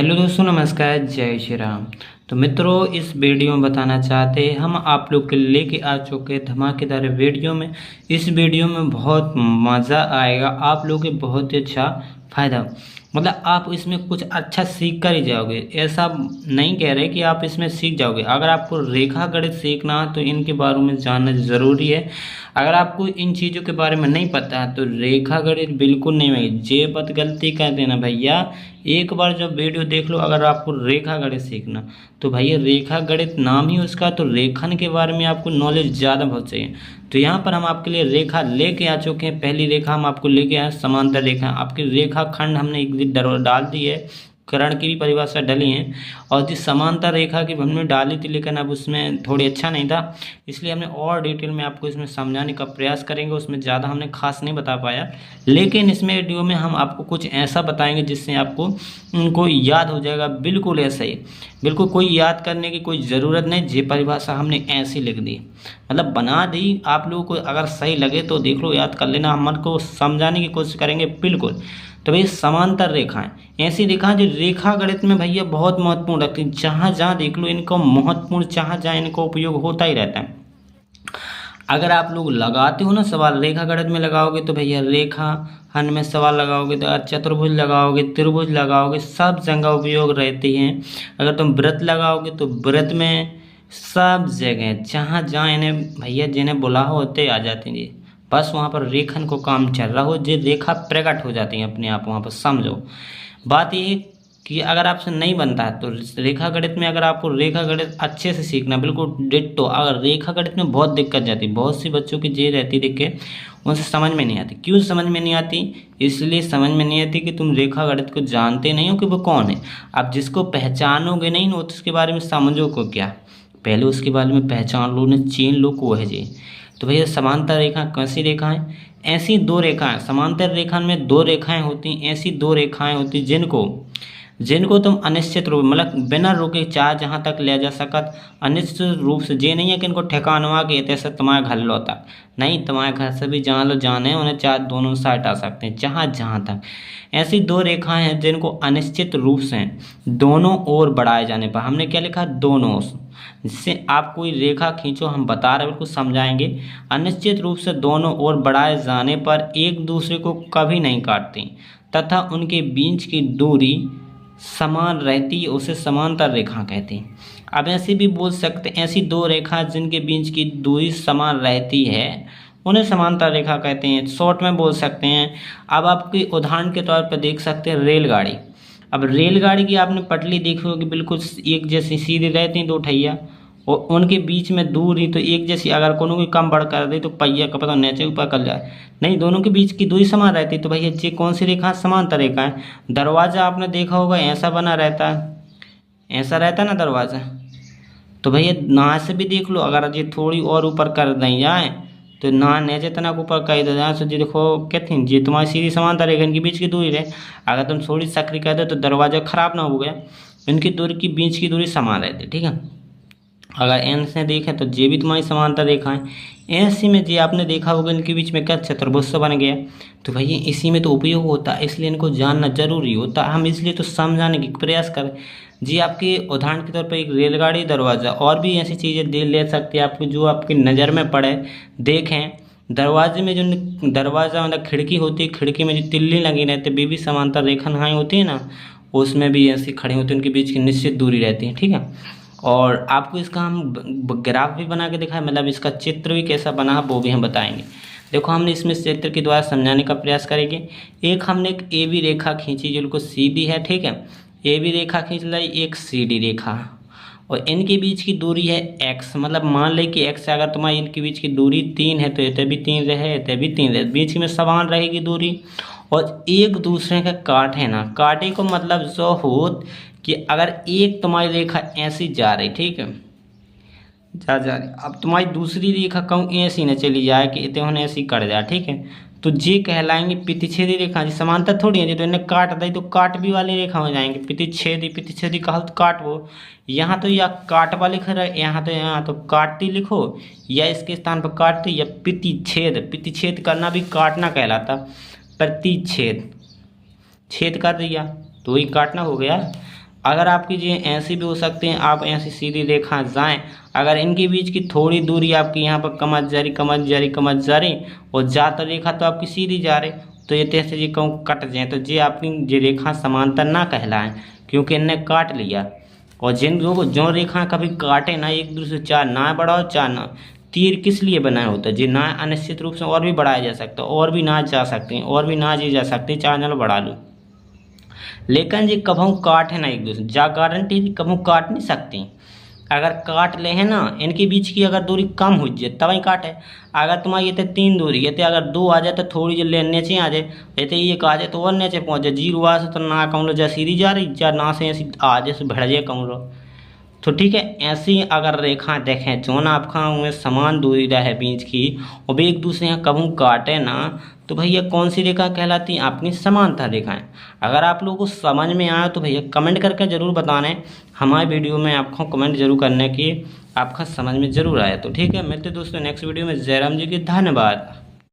Hello दोस्तों, नमस्कार, जय श्री राम। तो मित्रों, इस वीडियो में बताना चाहते हैं हम आप लोग के लेके आ चुके धमाकेदार वीडियो में। इस वीडियो में बहुत मज़ा आएगा, आप लोग के बहुत ही अच्छा फ़ायदा, मतलब आप इसमें कुछ अच्छा सीख कर ही जाओगे। ऐसा नहीं कह रहे कि आप इसमें सीख जाओगे। अगर आपको रेखा गणित सीखना है तो इनके बारे में जानना ज़रूरी है। अगर आपको इन चीज़ों के बारे में नहीं पता है तो रेखा गणित बिल्कुल नहीं आएगी। जे बत गलती कर देना भैया, एक बार जब वीडियो देख लो, अगर आपको रेखा गणित सीखना तो भैया रेखा गणित नाम ही उसका, तो रेखन के बारे में आपको नॉलेज ज़्यादा बहुत चाहिए। तो यहाँ पर हम आपके लिए रेखा लेके आ चुके हैं। पहली रेखा हम आपको लेके आए समांतर रेखा। आपकी रेखा खंड हमने एक दिन डाल दी है, करण की भी परिभाषा डली है, और जिस समांतर रेखा की हमने डाली थी, लेकिन अब उसमें थोड़ी अच्छा नहीं था, इसलिए हमने और डिटेल में आपको इसमें समझाने का प्रयास करेंगे। उसमें ज़्यादा हमने खास नहीं बता पाया, लेकिन इसमें वीडियो में हम आपको कुछ ऐसा बताएंगे जिससे आपको उनको याद हो जाएगा। बिल्कुल ऐसा ही, बिल्कुल कोई याद करने की कोई ज़रूरत नहीं। जे परिभाषा हमने ऐसी लिख दी, मतलब बना दी। आप लोगों को अगर सही लगे तो देख लो, याद कर लेना। हम को समझाने की कोशिश करेंगे बिल्कुल। तो भाई समांतर रेखाएं ऐसी रेखाएं जो रेखा गणित में भैया बहुत महत्वपूर्ण रखती हैं। जहाँ जहाँ देख लो इनको महत्वपूर्ण, जहाँ जहाँ इनको उपयोग होता ही रहता है। अगर आप लोग लगाते हो ना सवाल, रेखा गणित में लगाओगे तो भैया रेखा खंड में सवाल लगाओगे तो चतुर्भुज लगाओगे, त्रिभुज लगाओगे, सब जगह उपयोग रहते हैं। अगर तुम व्रत लगाओगे तो व्रत में सब जगह जहाँ जहाँ इन्हें भैया जिन्हें बुला होते आ जाते हैं जी। बस वहाँ पर रेखन को काम चल रहा हो, जो रेखा प्रकट हो जाती है अपने आप वहाँ पर। समझो बात ये कि अगर आपसे नहीं बनता है तो रेखा गणित में, अगर आपको रेखा गणित अच्छे से सीखना बिल्कुल डिट्टो। अगर रेखा गणित में बहुत दिक्कत जाती है, बहुत सी बच्चों की जे रहती दिक्कत, उनसे समझ में नहीं आती। क्यों समझ में नहीं आती? इसलिए समझ में नहीं आती कि तुम रेखा गणित को जानते नहीं हो कि वो कौन है। आप जिसको पहचानोगे नहीं ना, तो उसके बारे में समझो को क्या, पहले उसके बारे में पहचान लो, न चीन लो को है जी। तो भैया समांतर रेखा कैसी रेखाएं? ऐसी दो रेखाएं, समांतर रेखा में दो रेखाएं होती हैं। ऐसी दो रेखाएं होती जिनको तुम अनिश्चित रूप, मतलब बिना रुके चाहे जहाँ तक ले जा सकत, अनिश्चित रूप से। जे नहीं है कि इनको ठिकानवा के ऐसे तुम्हारे घर लौटा, नहीं, तुम्हारे घर से भी जहाँ लो जाने उन्हें चाहे दोनों साइड आ सकते हैं, जहाँ जहाँ तक। ऐसी दो रेखाएं हैं जिनको अनिश्चित रूप से दोनों ओर बढ़ाए जाने पर, हमने क्या लिखा, दोनों ओर। जिससे आप कोई रेखा खींचो, हम बता रहे हैं बिल्कुल समझाएंगे। अनिश्चित रूप से दोनों ओर बढ़ाए जाने पर एक दूसरे को कभी नहीं काटती तथा उनके बीच की दूरी समान रहती है, उसे समांतर रेखा कहते हैं। अब ऐसे भी बोल सकते हैं, ऐसी दो रेखा जिनके बीच की दूरी समान रहती है उन्हें समांतर रेखा कहते हैं। शॉर्ट में बोल सकते हैं। अब आपके उदाहरण के तौर पर देख सकते हैं रेलगाड़ी। अब रेलगाड़ी की आपने पटली देखी होगी, बिल्कुल एक जैसी सीधी रहती हैं दो ठैया, और उनके बीच में दूरी तो एक जैसी। अगर कोनो की कम बढ़ कर दे तो पहिया का पता नीचे ऊपर कर जाए, नहीं, दोनों के बीच की दूरी समान रहती है। तो भैया ये कौन सी रेखा? समांतर रेखा है। दरवाज़ा आपने देखा होगा ऐसा बना रहता है, ऐसा रहता है ना दरवाज़ा। तो भैया ना से भी देख लो, अगर ये थोड़ी और ऊपर कर दें जाए तो ना नीचे तना ऊपर कर दे जाए, तो जी देखो कहते हैं जी तुम्हारी सीधी समांतर रेखा, इनके बीच की दूरी है। अगर तुम थोड़ी सक्रिय कर दो तो दरवाज़ा खराब ना हो गया। इनकी दूरी की बीच की दूरी समान रहती है, ठीक है। अगर एन से देखें तो जे भी तुम्हारी समांतर रेखा है। ऐसे में जे आपने देखा होगा इनके बीच में क्या चतुर्भुज बन गया। तो भैया इसी में तो उपयोग होता है, इसलिए इनको जानना जरूरी होता है। हम इसलिए तो समझाने की प्रयास करें जी। आपके उदाहरण के तौर पर एक रेलगाड़ी, दरवाज़ा, और भी ऐसी चीज़ें दे ले सकती है आपको जो आपकी नज़र में पड़े। देखें दरवाजे में जो दरवाज़ा मतलब खिड़की होती है, खिड़की में जो तिल्ली लगी रहती है, भी समांतर रेखाएं होती है ना, उसमें भी ऐसी खड़ी होती है, उनके बीच की निश्चित दूरी रहती है, ठीक है। और आपको इसका हम ग्राफ भी बना के दिखाएं, मतलब इसका चित्र भी कैसा बना है वो भी हम बताएंगे। देखो हमने इसमें चित्र के द्वारा समझाने का प्रयास करेंगे। एक हमने एक ए बी रेखा खींची जो बिल्कुल सीधी है, ठीक है। ए बी रेखा खींच लाई, एक सी डी रेखा, और इनके बीच की दूरी है एक्स। मतलब मान ले कि एक्स से अगर तुम्हारी इनके बीच की दूरी 3 है तो इतने भी 3 रहे, इतने भी 3 रहे, बीच में समान रहेगी दूरी। और एक दूसरे का काट है ना, काटे को मतलब जो हो कि अगर एक तुम्हारी रेखा ऐसी जा रही, ठीक है, जा रही, अब तुम्हारी दूसरी रेखा कहूँ ऐसी न चली जाए कि इतने ऐसी कट जाए, ठीक है, तो ये कहलाएंगे प्रतिच्छेदी रेखा। जी समांतर थोड़ी है जी, तो इन्हें काट दी तो काट भी वाली रेखा हो जाएंगे। प्रतिच्छेदी कहा तो काट वो, यहाँ तो या काट वाले लिख रहा है, यहाँ तो काटती लिखो, या इसके स्थान पर काटती, या प्रतिच्छेद करना भी काटना कहलाता। प्रतिच्छेद, छेद कर दिया तो ही काटना हो गया। अगर आपकी जी ऐसी भी हो सकती हैं, आप ऐसी सीधी रेखा जाएं, अगर इनके बीच की थोड़ी दूरी आपकी यहाँ पर कमत जा रही कमत जा रही कमत जा रही और ज़्यादा रेखा तो आपकी सीधी जा रही, तो ये तैसे जी कहूँ कट जाए तो ये आपकी ये रेखा समांतर ना कहलाएं, क्योंकि इनने काट लिया। और जिन जो रेखा कभी काटे ना एक दूसरे, चार ना बढ़ाओ चार ना, तीर किस लिए बनाया होता है जी, ना अनिश्चित रूप से और भी बढ़ाया जा सकता है, और भी ना जा सकते हैं, और भी ना जी जा सकती, चार नाल बढ़ा लो, लेकिन जी कभू काट है ना एक दूसरे, जा गारंटी कभू काट नहीं सकती। अगर काट ले है ना, इनके बीच की अगर दूरी कम हो जाए तब ही काटे। अगर तुम्हारी ये 3 दूरी है, अगर 2 आ जाए तो थोड़ी जो ले नीचे आ जाए, ये एक आ जाए तो और नीचे पहुँच जाए, 0 आ से तो ना कहूँ लो जा सीधी जा रही, जा ना से ऐसी आ जाए से बढ़ जाए कहूँ लो। तो ठीक है, ऐसी अगर रेखा देखें जो ना आपका उनमें समान दूरी रहे बीच की और वे एक दूसरे यहाँ कभू काटे ना, तो भैया कौन सी रेखा कहलाती है, अपनी समांतर रेखाएं। अगर आप लोगों को समझ में आया तो भैया कमेंट करके ज़रूर बताना, हमारे वीडियो में आपको कमेंट जरूर करने की आपका समझ में ज़रूर आया। तो ठीक है, मिलते दोस्तों नेक्स्ट वीडियो में। जयराम जी की धन्यवाद।